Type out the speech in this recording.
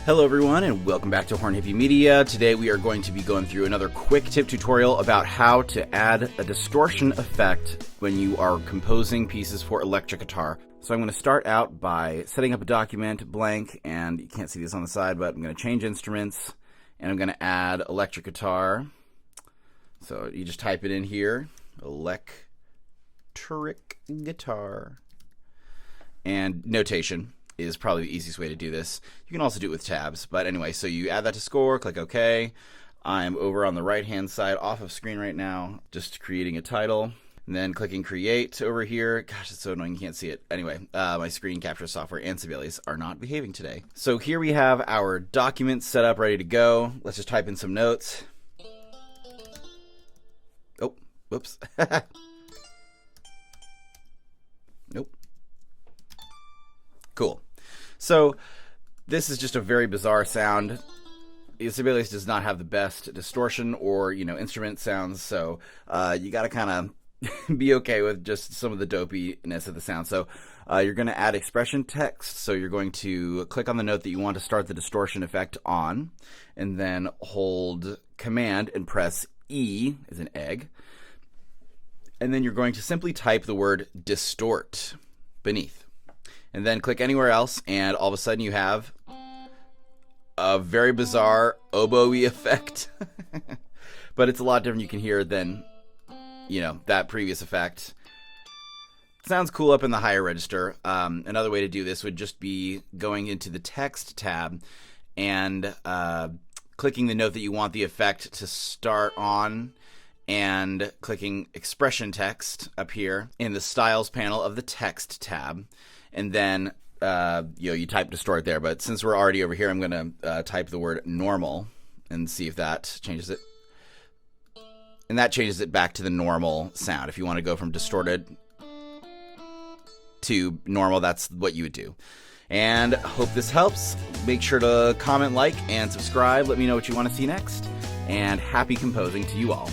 Hello everyone and welcome back to Horn Hippie Media. Today we are going to be going through another quick tip tutorial about how to add a distortion effect when you are composing pieces for electric guitar. So I'm going to start out by setting up a document blank, and you can't see this on the side, but I'm going to change instruments and I'm going to add electric guitar. So you just type it in here, electric guitar, and notation is probably the easiest way to do this. You can also do it with tabs, but anyway, so you add that to score, click OK. I'm over on the right hand side off of screen right now, just creating a title, and then clicking create over here. Gosh, it's so annoying you can't see it. Anyway, my screen capture software and Sibelius are not behaving today. So here we have our document set up, ready to go. Let's just type in some notes. Oh, whoops. Nope. Cool. So this is just a very bizarre sound. Sibelius does not have the best distortion or, instrument sounds, so you got to kind of be okay with just some of the dopiness of the sound. So you're going to add expression text. So you're going to click on the note that you want to start the distortion effect on, and then hold Command and press E as an egg. And then you're going to simply type the word distort beneath. And then click anywhere else, and all of a sudden you have a very bizarre oboe-y effect. But it's a lot different you can hear than, that previous effect. It sounds cool up in the higher register. Another way to do this would just be going into the text tab and clicking the note that you want the effect to start on, and clicking expression text up here in the styles panel of the text tab. And then, you type distort there. But since we're already over here, I'm going to type the word normal and see if that changes it. And that changes it back to the normal sound. If you want to go from distorted to normal, that's what you would do. And hope this helps. Make sure to comment, like, and subscribe. Let me know what you want to see next. And happy composing to you all.